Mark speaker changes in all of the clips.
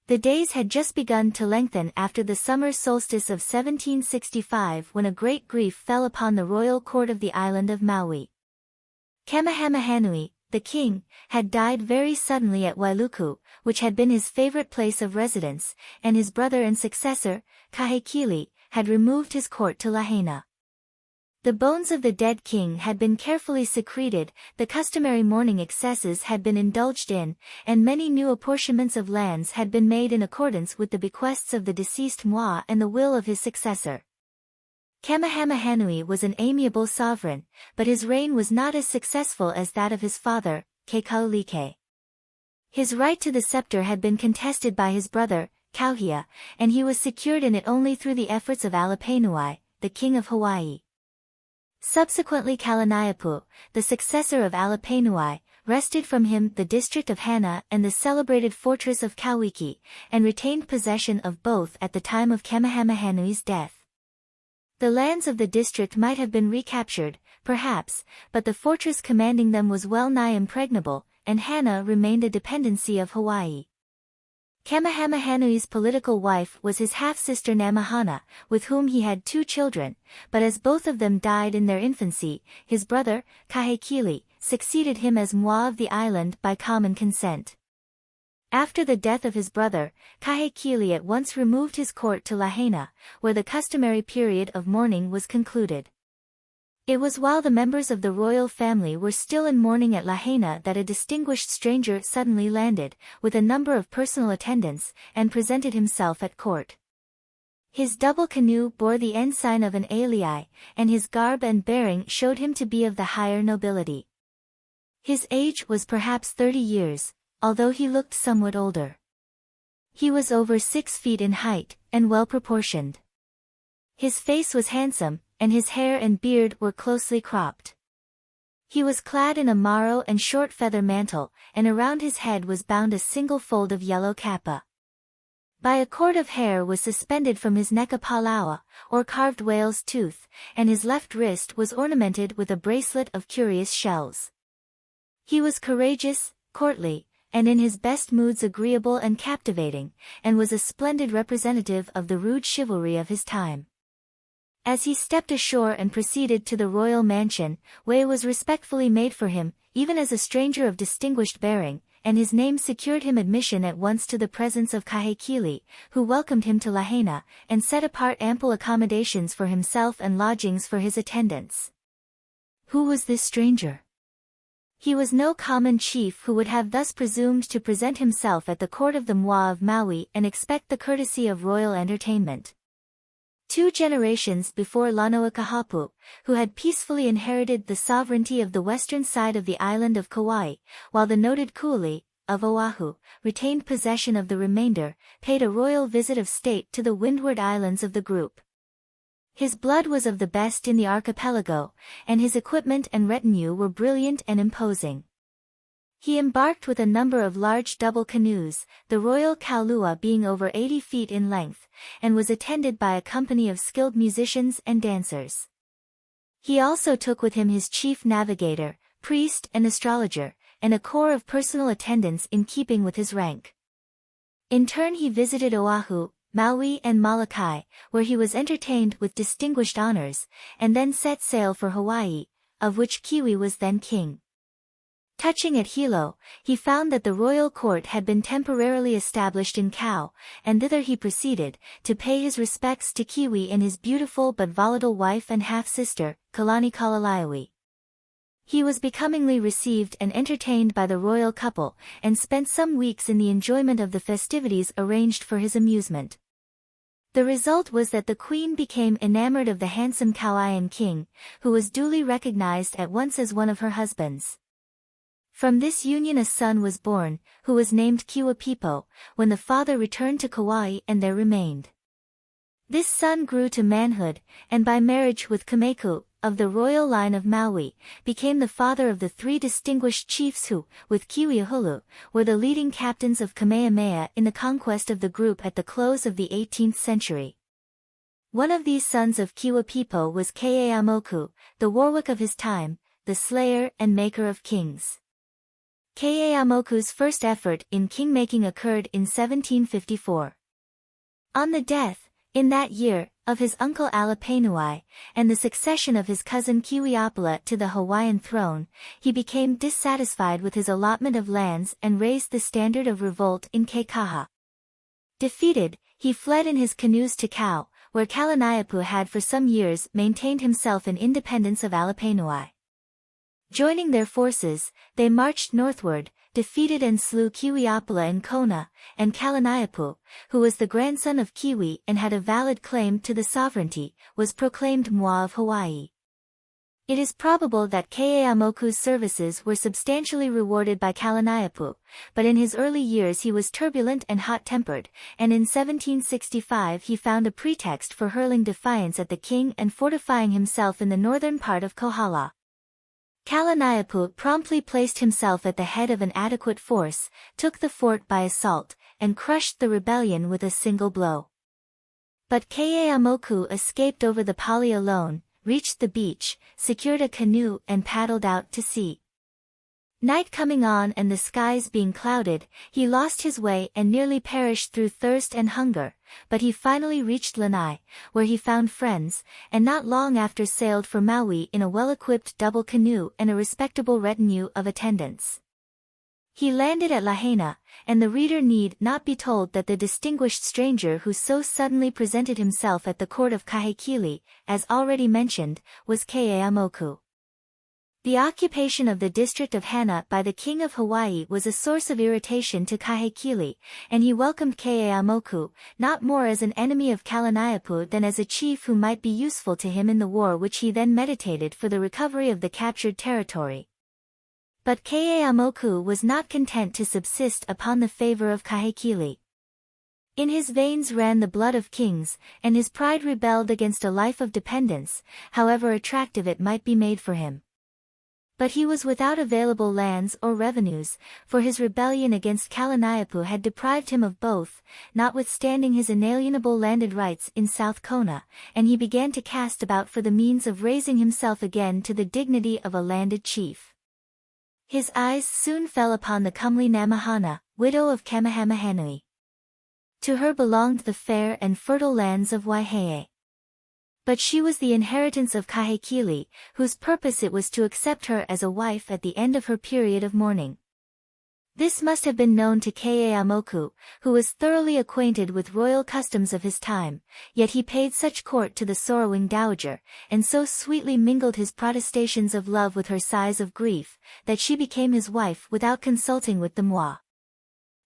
Speaker 1: The days had just begun to lengthen after the summer solstice of 1765 when a great grief fell upon the royal court of the island of Maui. Kamehamehanui, the king, had died very suddenly at Wailuku, which had been his favorite place of residence, and his brother and successor, Kahekili, had removed his court to Lahaina. The bones of the dead king had been carefully secreted, the customary mourning excesses had been indulged in, and many new apportionments of lands had been made in accordance with the bequests of the deceased Moi and the will of his successor. Kamehamehanui was an amiable sovereign, but his reign was not as successful as that of his father, Kekaulike. His right to the scepter had been contested by his brother, Kauhia, and he was secured in it only through the efforts of Alapainui, the king of Hawaii. Subsequently Kalaniapu, the successor of Alapainui, wrested from him the district of Hana and the celebrated fortress of Kauiki, and retained possession of both at the time of Kamehamehanui's death. The lands of the district might have been recaptured, perhaps, but the fortress commanding them was well nigh impregnable, and Hana remained a dependency of Hawaii. Kamehamehanui's political wife was his half-sister Namahana, with whom he had 2 children, but as both of them died in their infancy, his brother, Kahekili, succeeded him as Moi of the island by common consent. After the death of his brother, Kahekili at once removed his court to Lahaina, where the customary period of mourning was concluded. It was while the members of the royal family were still in mourning at Lahaina that a distinguished stranger suddenly landed, with a number of personal attendants, and presented himself at court. His double canoe bore the ensign of an alii, and his garb and bearing showed him to be of the higher nobility. His age was perhaps 30 years, although he looked somewhat older. He was over 6 feet in height, and well proportioned. His face was handsome, and his hair and beard were closely cropped. He was clad in a maro and short feather mantle, and around his head was bound a single fold of yellow kapa. By a cord of hair was suspended from his neck a palaoa, or carved whale's tooth, and his left wrist was ornamented with a bracelet of curious shells. He was courageous, courtly, and in his best moods agreeable and captivating, and was a splendid representative of the rude chivalry of his time. As he stepped ashore and proceeded to the royal mansion, way was respectfully made for him, even as a stranger of distinguished bearing, and his name secured him admission at once to the presence of Kahekili, who welcomed him to Lahaina, and set apart ample accommodations for himself and lodgings for his attendants. Who was this stranger? He was no common chief who would have thus presumed to present himself at the court of the Moi of Maui and expect the courtesy of royal entertainment. 2 generations before Lanoakahapu, who had peacefully inherited the sovereignty of the western side of the island of Kauai, while the noted Kuli, of Oahu, retained possession of the remainder, paid a royal visit of state to the windward islands of the group. His blood was of the best in the archipelago, and his equipment and retinue were brilliant and imposing. He embarked with a number of large double canoes, the royal kaulua being over 80 feet in length, and was attended by a company of skilled musicians and dancers. He also took with him his chief navigator, priest and astrologer, and a corps of personal attendants in keeping with his rank. In turn he visited Oahu, Maui and Molokai, where he was entertained with distinguished honors, and then set sail for Hawaii, of which Kiwi was then king. Touching at Hilo, he found that the royal court had been temporarily established in Kau, and thither he proceeded, to pay his respects to Kiwi and his beautiful but volatile wife and half-sister, Kalani Kalalaiawi. He was becomingly received and entertained by the royal couple, and spent some weeks in the enjoyment of the festivities arranged for his amusement. The result was that the queen became enamored of the handsome Kauaian king, who was duly recognized at once as one of her husbands. From this union a son was born, who was named Kiwapipo, when the father returned to Kauai and there remained. This son grew to manhood, and by marriage with Kameku, of the royal line of Maui, became the father of the 3 distinguished chiefs who, with Kiwiahulu, were the leading captains of Kamehameha in the conquest of the group at the close of the 18th century. One of these sons of Kiwapipo was KEEAUMOKU, the Warwick of his time, the slayer and maker of kings. KEEAUMOKU's first effort in king-making occurred in 1754. On the death, in that year, of his uncle Alapainui, and the succession of his cousin Keeaumoku to the Hawaiian throne, he became dissatisfied with his allotment of lands and raised the standard of revolt in Keikaha. Defeated, he fled in his canoes to Kau, where Kalaniapu had for some years maintained himself in independence of Alapainui. Joining their forces, they marched northward, defeated and slew Keeaumoku in Kona, and Kalaniapu, who was the grandson of Kiwi and had a valid claim to the sovereignty, was proclaimed Moa of Hawaii. It is probable that KEEAUMOKU's services were substantially rewarded by Kalaniapu, but in his early years he was turbulent and hot-tempered, and in 1765 he found a pretext for hurling defiance at the king and fortifying himself in the northern part of Kohala. Kalaniapu promptly placed himself at the head of an adequate force, took the fort by assault, and crushed the rebellion with a single blow. But KEEAUMOKU escaped over the Pali alone, reached the beach, secured a canoe and paddled out to sea. Night coming on and the skies being clouded, he lost his way and nearly perished through thirst and hunger, but he finally reached Lanai, where he found friends, and not long after sailed for Maui in a well-equipped double canoe and a respectable retinue of attendants. He landed at Lahaina, and the reader need not be told that the distinguished stranger who so suddenly presented himself at the court of Kahekili, as already mentioned, was KEEAUMOKU. The occupation of the district of Hana by the king of Hawaii was a source of irritation to Kahekili, and he welcomed KEEAUMOKU, not more as an enemy of Kalaniapu than as a chief who might be useful to him in the war which he then meditated for the recovery of the captured territory. But KEEAUMOKU was not content to subsist upon the favor of Kahekili. In his veins ran the blood of kings, and his pride rebelled against a life of dependence, however attractive it might be made for him. But he was without available lands or revenues, for his rebellion against Kalaniapu had deprived him of both, notwithstanding his inalienable landed rights in South Kona, and he began to cast about for the means of raising himself again to the dignity of a landed chief. His eyes soon fell upon the comely Namahana, widow of Kamehamehanui. To her belonged the fair and fertile lands of Waihehe. But she was the inheritance of Kahekili, whose purpose it was to accept her as a wife at the end of her period of mourning. This must have been known to KEEAUMOKU, who was thoroughly acquainted with royal customs of his time, yet he paid such court to the sorrowing dowager, and so sweetly mingled his protestations of love with her sighs of grief, that she became his wife without consulting with the Moa.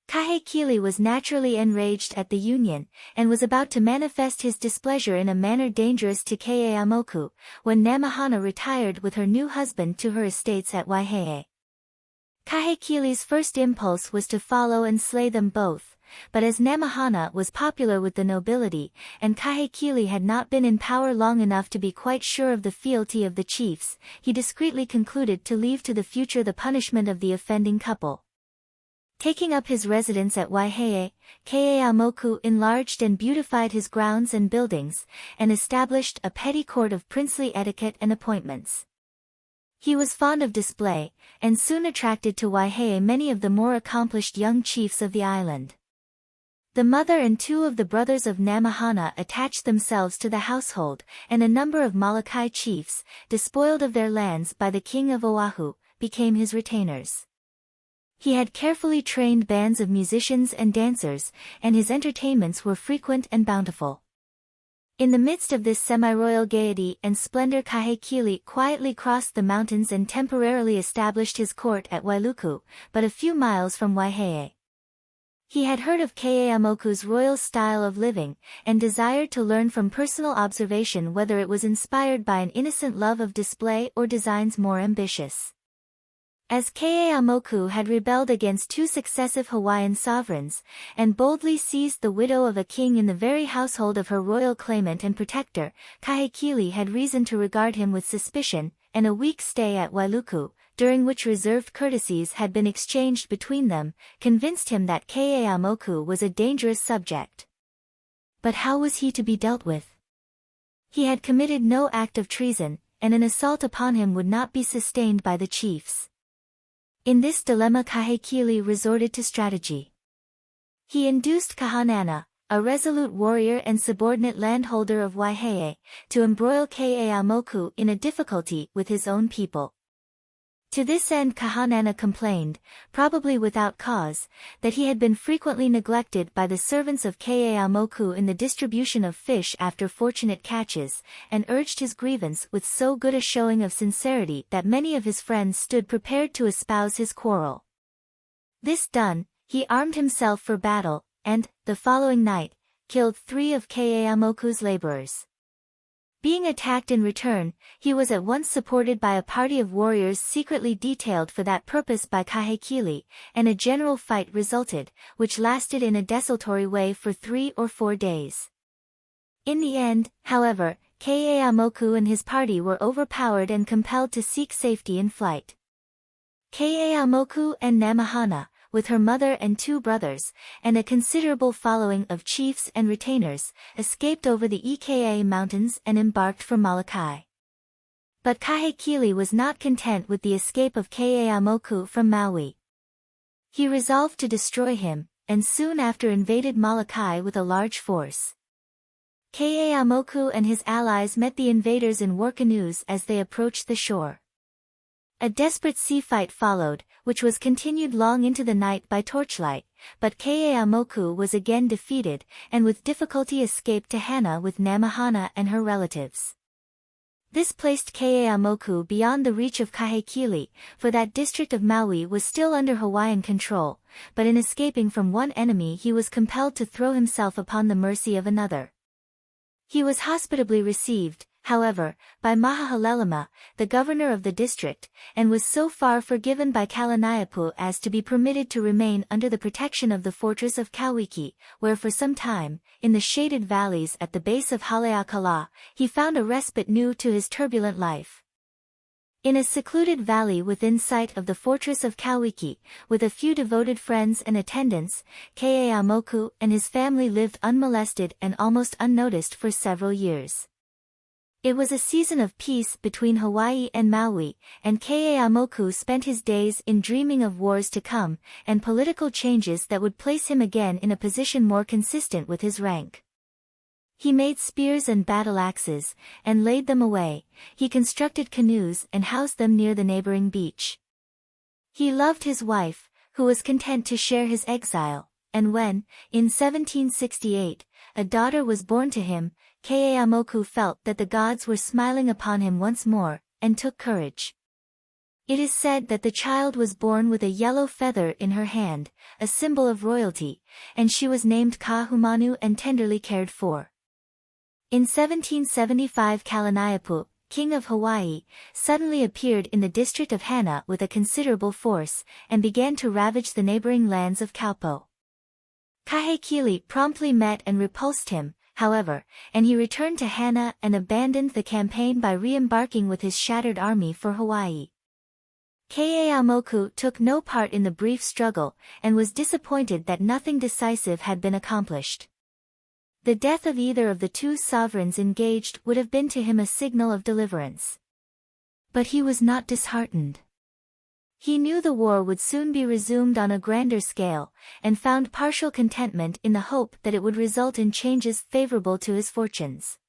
Speaker 1: Kahekili was naturally enraged at the union, and was about to manifest his displeasure in a manner dangerous to KEEAUMOKU, when Namahana retired with her new husband to her estates at Waihehe. Kahekili's first impulse was to follow and slay them both, but as Namahana was popular with the nobility, and Kahekili had not been in power long enough to be quite sure of the fealty of the chiefs, he discreetly concluded to leave to the future the punishment of the offending couple. Taking up his residence at Waihehe, KEEAUMOKU enlarged and beautified his grounds and buildings, and established a petty court of princely etiquette and appointments. He was fond of display, and soon attracted to Waihehe many of the more accomplished young chiefs of the island. The mother and two of the brothers of Namahana attached themselves to the household, and a number of Molokai chiefs, despoiled of their lands by the king of Oahu, became his retainers. He had carefully trained bands of musicians and dancers, and his entertainments were frequent and bountiful. In the midst of this semi-royal gaiety and splendor, Kahekili quietly crossed the mountains and temporarily established his court at Wailuku, but a few miles from Waihehe. He had heard of KEEAUMOKU's royal style of living, and desired to learn from personal observation whether it was inspired by an innocent love of display or designs more ambitious. As KEEAUMOKU had rebelled against two successive Hawaiian sovereigns, and boldly seized the widow of a king in the very household of her royal claimant and protector, Kahekili had reason to regard him with suspicion, and a week's stay at Wailuku, during which reserved courtesies had been exchanged between them, convinced him that KEEAUMOKU was a dangerous subject. But how was he to be dealt with? He had committed no act of treason, and an assault upon him would not be sustained by the chiefs. In this dilemma Kahekili resorted to strategy. He induced Kahanana, a resolute warrior and subordinate landholder of Waihehe, to embroil KEEAUMOKU in a difficulty with his own people. To this end Kahanana complained, probably without cause, that he had been frequently neglected by the servants of KEEAUMOKU in the distribution of fish after fortunate catches, and urged his grievance with so good a showing of sincerity that many of his friends stood prepared to espouse his quarrel. This done, he armed himself for battle, and, the following night, killed 3 of KEEAUMOKU's laborers. Being attacked in return, he was at once supported by a party of warriors secretly detailed for that purpose by Kahekili, and a general fight resulted, which lasted in a desultory way for 3 or 4 days. In the end, however, KEEAUMOKU and his party were overpowered and compelled to seek safety in flight. KEEAUMOKU and Namahana, with her mother and 2 brothers, and a considerable following of chiefs and retainers, escaped over the Eka mountains and embarked for Molokai. But Kahekili was not content with the escape of KEEAUMOKU from Maui. He resolved to destroy him, and soon after invaded Molokai with a large force. KEEAUMOKU and his allies met the invaders in war canoes as they approached the shore. A desperate sea fight followed, which was continued long into the night by torchlight, but KEEAUMOKU was again defeated, and with difficulty escaped to Hana with Namahana and her relatives. This placed KEEAUMOKU beyond the reach of Kahekili, for that district of Maui was still under Hawaiian control, but in escaping from one enemy he was compelled to throw himself upon the mercy of another. He was hospitably received, however, by Mahahalelema, the governor of the district, and was so far forgiven by Kalaniapu as to be permitted to remain under the protection of the fortress of Kauiki, where for some time, in the shaded valleys at the base of Haleakala, he found a respite new to his turbulent life. In a secluded valley within sight of the fortress of Kauiki, with a few devoted friends and attendants, KEEAUMOKU and his family lived unmolested and almost unnoticed for several years. It was a season of peace between Hawaii and Maui, and KEEAUMOKU spent his days in dreaming of wars to come, and political changes that would place him again in a position more consistent with his rank. He made spears and battle axes, and laid them away. He constructed canoes and housed them near the neighboring beach. He loved his wife, who was content to share his exile, and when, in 1768, a daughter was born to him, KEEAUMOKU felt that the gods were smiling upon him once more, and took courage. It is said that the child was born with a yellow feather in her hand, a symbol of royalty, and she was named Kahumanu and tenderly cared for. In 1775 Kalaniapu, king of Hawaii, suddenly appeared in the district of Hana with a considerable force, and began to ravage the neighboring lands of Kaupo. Kahekili promptly met and repulsed him, however, and he returned to Hana and abandoned the campaign by re-embarking with his shattered army for Hawaii. KEEAUMOKU took no part in the brief struggle, and was disappointed that nothing decisive had been accomplished. The death of either of the 2 sovereigns engaged would have been to him a signal of deliverance. But he was not disheartened. He knew the war would soon be resumed on a grander scale, and found partial contentment in the hope that it would result in changes favorable to his fortunes.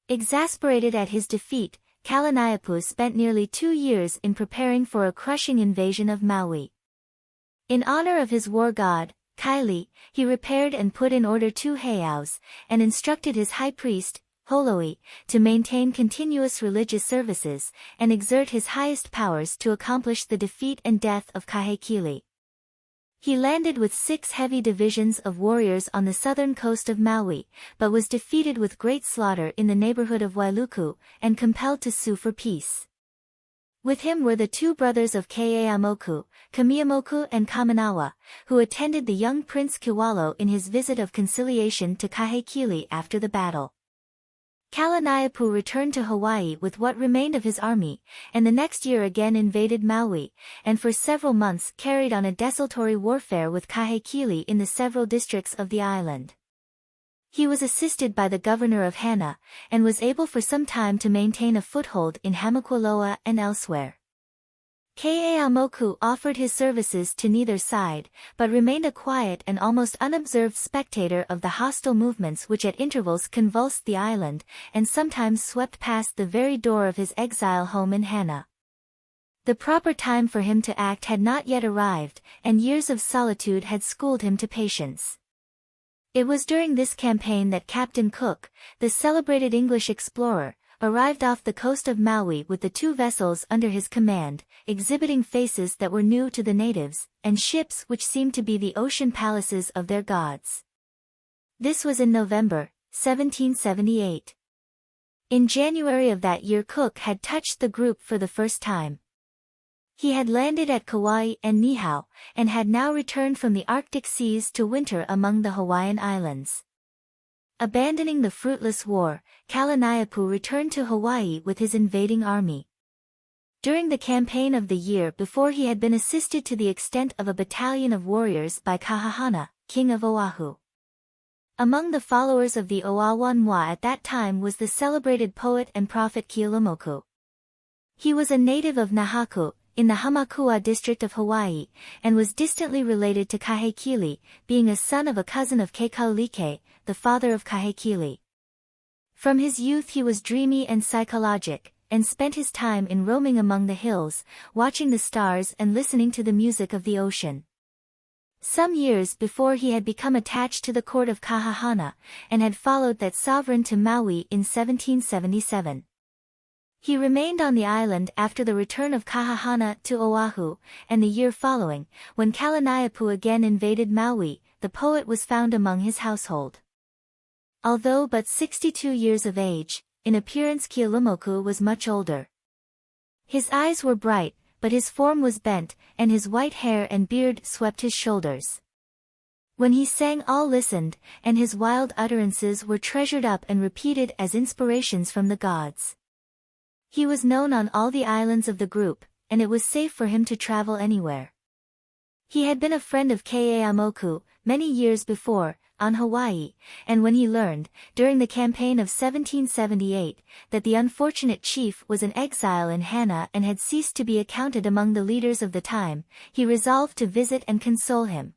Speaker 1: Exasperated at his defeat, Kalaniapu spent nearly 2 years in preparing for a crushing invasion of Maui. In honor of his war god, Kaili, he repaired and put in order 2 heiaus, and instructed his high priest, Holoi, to maintain continuous religious services, and exert his highest powers to accomplish the defeat and death of Kahekili. He landed with 6 heavy divisions of warriors on the southern coast of Maui, but was defeated with great slaughter in the neighborhood of Wailuku, and compelled to sue for peace. With him were the 2 brothers of KEEAUMOKU, Keeaumoku and Kaminawa, who attended the young Prince Kiwalo in his visit of conciliation to Kahekili after the battle. Kalaniapu returned to Hawaii with what remained of his army, and the next year again invaded Maui, and for several months carried on a desultory warfare with Kahekili in the several districts of the island. He was assisted by the governor of Hana, and was able for some time to maintain a foothold in Hamakualoa and elsewhere. KEEAUMOKU offered his services to neither side, but remained a quiet and almost unobserved spectator of the hostile movements which at intervals convulsed the island, and sometimes swept past the very door of his exile home in Hana. The proper time for him to act had not yet arrived, and years of solitude had schooled him to patience. It was during this campaign that Captain Cook, the celebrated English explorer, arrived off the coast of Maui with the 2 vessels under his command, exhibiting faces that were new to the natives, and ships which seemed to be the ocean palaces of their gods. This was in November, 1778. In January of that year Cook had touched the group for the first time. He had landed at Kauai and Niihau, and had now returned from the Arctic seas to winter among the Hawaiian Islands. Abandoning the fruitless war, Kalaniapu returned to Hawaii with his invading army. During the campaign of the year before he had been assisted to the extent of a battalion of warriors by Kahahana, king of Oahu. Among the followers of the Oawanwa at that time was the celebrated poet and prophet Keaulumoku. He was a native of Nahaku, in the Hamakua district of Hawaii, and was distantly related to Kahekili, being a son of a cousin of Kekaulike, the father of Kahekili. From his youth he was dreamy and psychologic, and spent his time in roaming among the hills, watching the stars and listening to the music of the ocean. Some years before he had become attached to the court of Kahahana, and had followed that sovereign to Maui in 1777. He remained on the island after the return of Kahahana to Oahu, and the year following, when Kalaniapu again invaded Maui, the poet was found among his household. Although but 62 years of age, in appearance Keaulumoku was much older. His eyes were bright, but his form was bent, and his white hair and beard swept his shoulders. When he sang all listened, and his wild utterances were treasured up and repeated as inspirations from the gods. He was known on all the islands of the group, and it was safe for him to travel anywhere. He had been a friend of KEEAUMOKU many years before, on Hawaii, and when he learned, during the campaign of 1778, that the unfortunate chief was in exile in Hana and had ceased to be accounted among the leaders of the time, he resolved to visit and console him.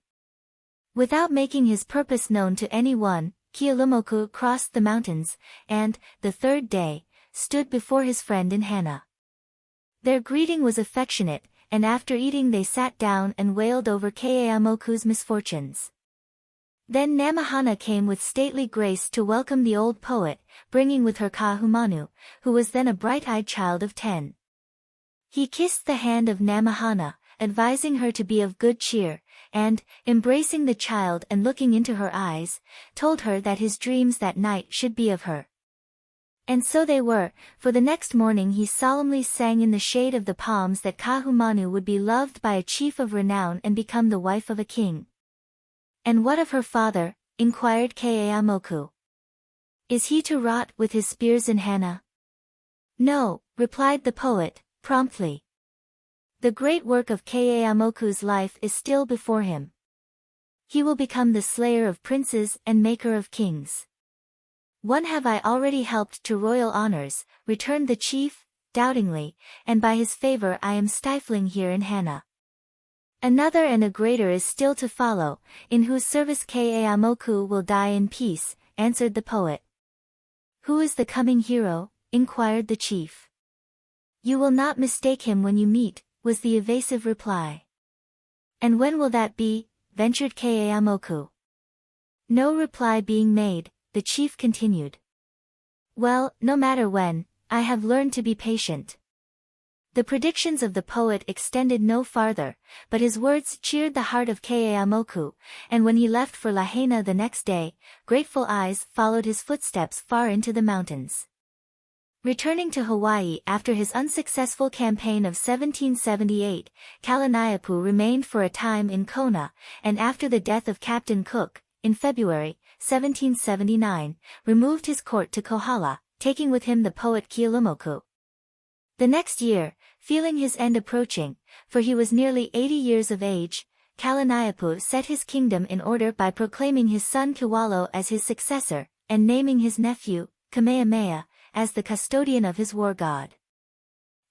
Speaker 1: Without making his purpose known to any one, Keaulumoku crossed the mountains, and, the 3rd day, stood before his friend in Hana. Their greeting was affectionate, and after eating they sat down and wailed over KEEAUMOKU's misfortunes. Then Namahana came with stately grace to welcome the old poet, bringing with her Kahumanu, who was then a bright-eyed child of 10. He kissed the hand of Namahana, advising her to be of good cheer, and, embracing the child and looking into her eyes, told her that his dreams that night should be of her. And so they were, for the next morning he solemnly sang in the shade of the palms that Kahumanu would be loved by a chief of renown and become the wife of a king. And what of her father? Inquired KEEAUMOKU. Is he to rot with his spears in Hana? No, replied the poet, promptly. The great work of KEEAUMOKU's life is still before him. He will become the slayer of princes and maker of kings. One have I already helped to royal honors, returned the chief, doubtingly, and by his favor I am stifling here in Hana. Another and a greater is still to follow, in whose service KEEAUMOKU will die in peace, answered the poet. Who is the coming hero? Inquired the chief. You will not mistake him when you meet, was the evasive reply. And when will that be? Ventured KEEAUMOKU. No reply being made, the chief continued. Well, no matter when, I have learned to be patient. The predictions of the poet extended no farther, but his words cheered the heart of KEEAUMOKU, and when he left for Lahaina the next day, grateful eyes followed his footsteps far into the mountains. Returning to Hawaii after his unsuccessful campaign of 1778, Kalaniapu remained for a time in Kona, and after the death of Captain Cook, in February, 1779, removed his court to Kohala, taking with him the poet Keaulumoku. The next year, feeling his end approaching, for he was nearly 80 years of age, Kalaniapu set his kingdom in order by proclaiming his son Kiwalo as his successor, and naming his nephew, Kamehameha, as the custodian of his war god.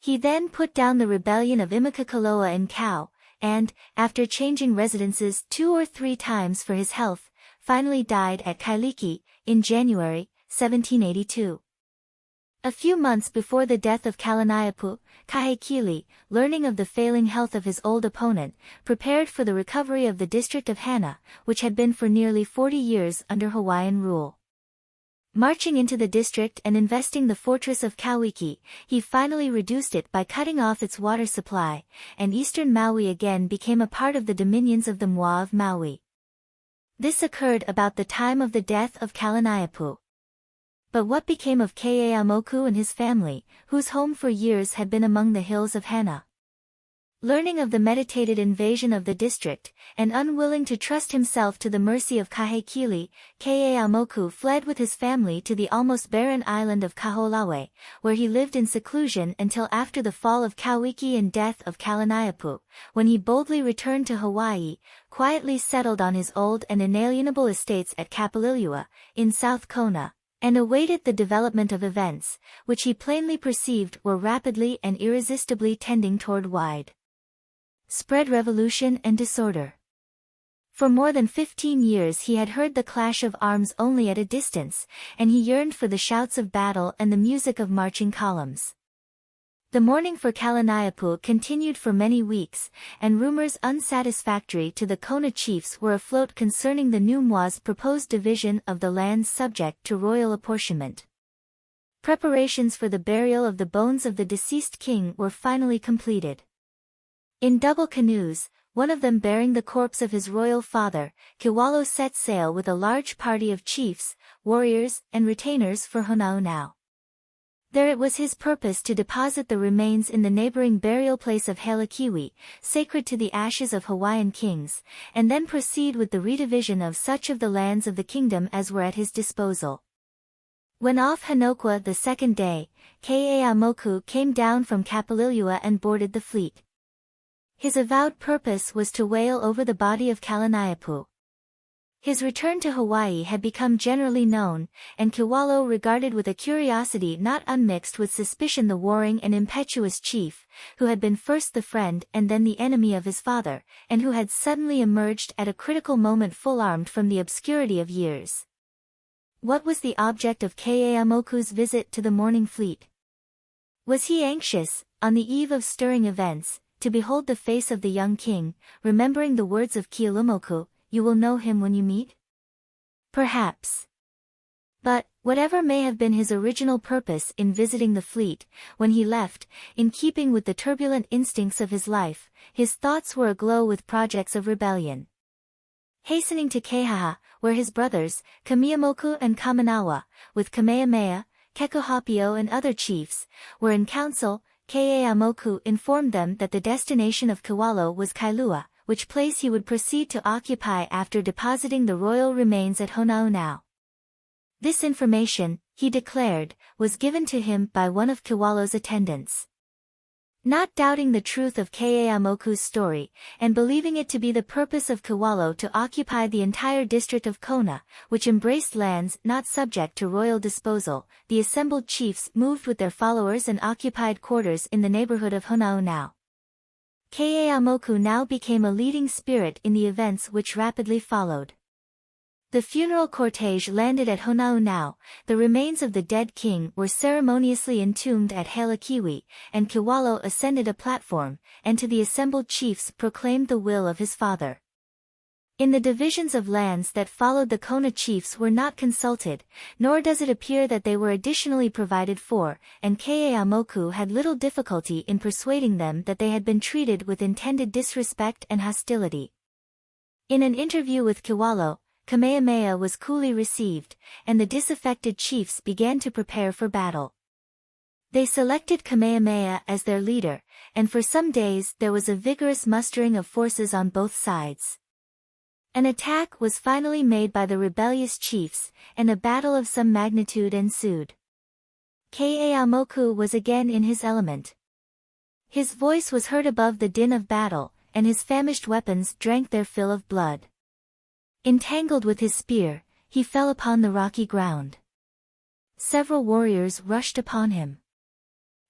Speaker 1: He then put down the rebellion of Imokakaloa in Kau, and, after changing residences 2 or 3 times for his health, finally died at Kailiki, in January, 1782. A few months before the death of Kalaniapu, Kahekili, learning of the failing health of his old opponent, prepared for the recovery of the district of Hana, which had been for nearly 40 years under Hawaiian rule. Marching into the district and investing the fortress of Kauiki, he finally reduced it by cutting off its water supply, and eastern Maui again became a part of the dominions of the Moa of Maui. This occurred about the time of the death of Kalaniapu. But what became of KEEAUMOKU and his family, whose home for years had been among the hills of Hana? Learning of the meditated invasion of the district, and unwilling to trust himself to the mercy of Kahekili, KEEAUMOKU fled with his family to the almost barren island of Kahoolawe, where he lived in seclusion until after the fall of Kauiki and death of Kalaniapu, when he boldly returned to Hawaii, quietly settled on his old and inalienable estates at Kapalilua, in South Kona, and awaited the development of events, which he plainly perceived were rapidly and irresistibly tending toward widespread revolution and disorder. For more than 15 years he had heard the clash of arms only at a distance, and he yearned for the shouts of battle and the music of marching columns. The mourning for Kalaniapu continued for many weeks, and rumors unsatisfactory to the Kona chiefs were afloat concerning the new Moa's proposed division of the lands subject to royal apportionment. Preparations for the burial of the bones of the deceased king were finally completed. In double canoes, one of them bearing the corpse of his royal father, Kiwalo set sail with a large party of chiefs, warriors, and retainers for Honaunau. There it was his purpose to deposit the remains in the neighboring burial place of Halakiwi, sacred to the ashes of Hawaiian kings, and then proceed with the redivision of such of the lands of the kingdom as were at his disposal. When off Hanokwa the second day, KEEAUMOKU came down from Kapalilua and boarded the fleet. His avowed purpose was to wail over the body of Kalaniapu. His return to Hawaii had become generally known, and Kiwalo regarded with a curiosity not unmixed with suspicion the warring and impetuous chief, who had been first the friend and then the enemy of his father, and who had suddenly emerged at a critical moment full-armed from the obscurity of years. What was the object of KEEAUMOKU's visit to the mourning fleet? Was he anxious, on the eve of stirring events, to behold the face of the young king, remembering the words of Keaulumoku, "You will know him when you meet"? Perhaps. But, whatever may have been his original purpose in visiting the fleet, when he left, in keeping with the turbulent instincts of his life, his thoughts were aglow with projects of rebellion. Hastening to Keihaha, where his brothers, Kamiamoku and Kamanawa, with Kamehameha, Kekuhapio and other chiefs, were in council, KEEAUMOKU informed them that the destination of Kiwalo was Kailua, which place he would proceed to occupy after depositing the royal remains at Honaunau. This information, he declared, was given to him by one of Kiwalo's attendants. Not doubting the truth of KEEAUMOKU's story, and believing it to be the purpose of Kiwalo to occupy the entire district of Kona, which embraced lands not subject to royal disposal, the assembled chiefs moved with their followers and occupied quarters in the neighborhood of Honaunau. KEEAUMOKU now became a leading spirit in the events which rapidly followed. The funeral cortege landed at Honaunau, the remains of the dead king were ceremoniously entombed at Halakiwi, and Kiwalo ascended a platform, and to the assembled chiefs proclaimed the will of his father. In the divisions of lands that followed, the Kona chiefs were not consulted, nor does it appear that they were additionally provided for, and KEEAUMOKU had little difficulty in persuading them that they had been treated with intended disrespect and hostility. In an interview with Kiwalo, Kamehameha was coolly received, and the disaffected chiefs began to prepare for battle. They selected Kamehameha as their leader, and for some days there was a vigorous mustering of forces on both sides. An attack was finally made by the rebellious chiefs, and a battle of some magnitude ensued. KEEAUMOKU was again in his element. His voice was heard above the din of battle, and his famished weapons drank their fill of blood. Entangled with his spear, he fell upon the rocky ground. Several warriors rushed upon him.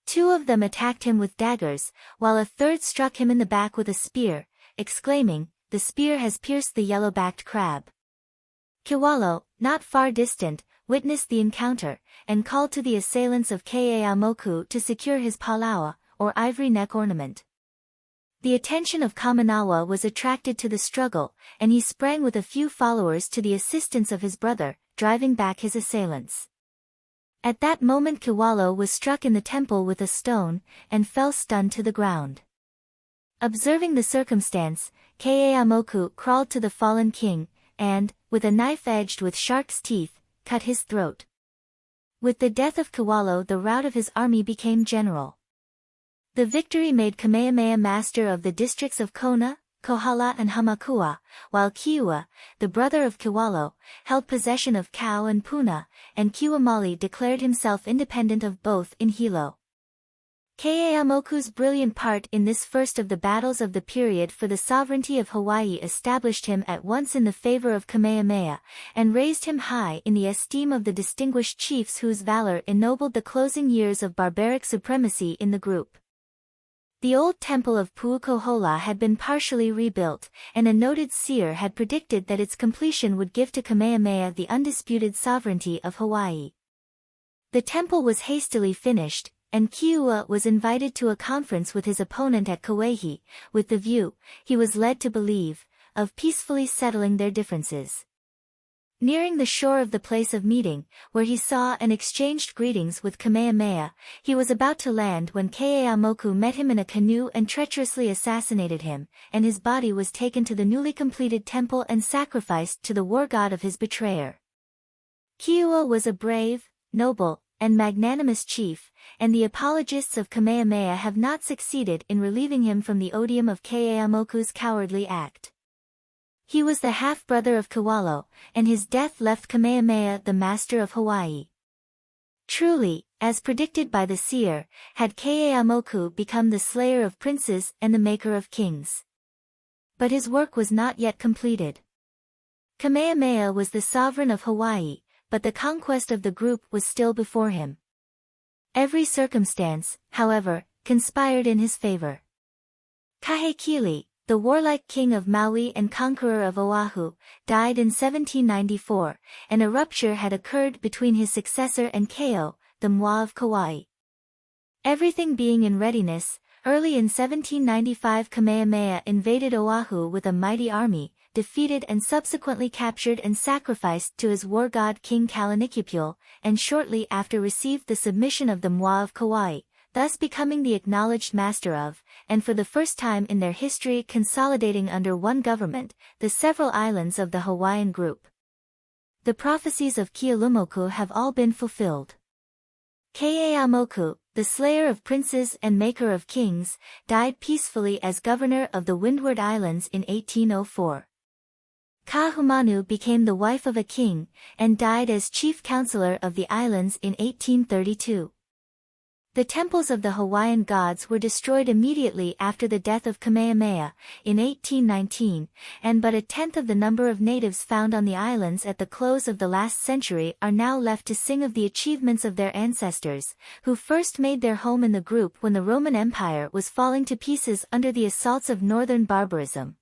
Speaker 1: 2 of them attacked him with daggers, while a third struck him in the back with a spear, exclaiming, "The spear has pierced the yellow-backed crab." Kiwalo, not far distant, witnessed the encounter, and called to the assailants of KEEAUMOKU to secure his palawa, or ivory neck ornament. The attention of Kaminawa was attracted to the struggle, and he sprang with a few followers to the assistance of his brother, driving back his assailants. At that moment Kiwalo was struck in the temple with a stone, and fell stunned to the ground. Observing the circumstance, KEEAUMOKU crawled to the fallen king, and, with a knife edged with shark's teeth, cut his throat. With the death of Kiwalo the rout of his army became general. The victory made Kamehameha master of the districts of Kona, Kohala and Hamakua, while Keeua, the brother of Kiwalo, held possession of Kau and Puna, and Kiwamali declared himself independent of both in Hilo. KEEAUMOKU's brilliant part in this first of the battles of the period for the sovereignty of Hawaii established him at once in the favor of Kamehameha, and raised him high in the esteem of the distinguished chiefs whose valor ennobled the closing years of barbaric supremacy in the group. The old temple of Puukohola had been partially rebuilt, and a noted seer had predicted that its completion would give to Kamehameha the undisputed sovereignty of Hawaii. The temple was hastily finished, and Keeua was invited to a conference with his opponent at Kauai, with the view, he was led to believe, of peacefully settling their differences. Nearing the shore of the place of meeting, where he saw and exchanged greetings with Kamehameha, he was about to land when KEEAUMOKU met him in a canoe and treacherously assassinated him, and his body was taken to the newly completed temple and sacrificed to the war god of his betrayer. Keeua was a brave, noble, and magnanimous chief, and the apologists of Kamehameha have not succeeded in relieving him from the odium of KEEAUMOKU's cowardly act. He was the half-brother of Kiwalo, and his death left Kamehameha the master of Hawaii. Truly, as predicted by the seer, had KEEAUMOKU become the slayer of princes and the maker of kings. But his work was not yet completed. Kamehameha was the sovereign of Hawaii, but the conquest of the group was still before him. Every circumstance, however, conspired in his favor. Kahekili, the warlike king of Maui and conqueror of Oahu, died in 1794, and a rupture had occurred between his successor and Keio, the Moa of Kauai. Everything being in readiness, early in 1795 Kamehameha invaded Oahu with a mighty army, defeated and subsequently captured and sacrificed to his war god King Kalanikupule, and shortly after received the submission of the Moa of Kauai, thus becoming the acknowledged master of, and for the first time in their history consolidating under one government, the several islands of the Hawaiian group. The prophecies of Keaulumoku have all been fulfilled. KEEAUMOKU, the slayer of princes and maker of kings, died peacefully as governor of the Windward Islands in 1804. Kahumanu became the wife of a king, and died as chief counselor of the islands in 1832. The temples of the Hawaiian gods were destroyed immediately after the death of Kamehameha, in 1819, and but a tenth of the number of natives found on the islands at the close of the last century are now left to sing of the achievements of their ancestors, who first made their home in the group when the Roman Empire was falling to pieces under the assaults of northern barbarism.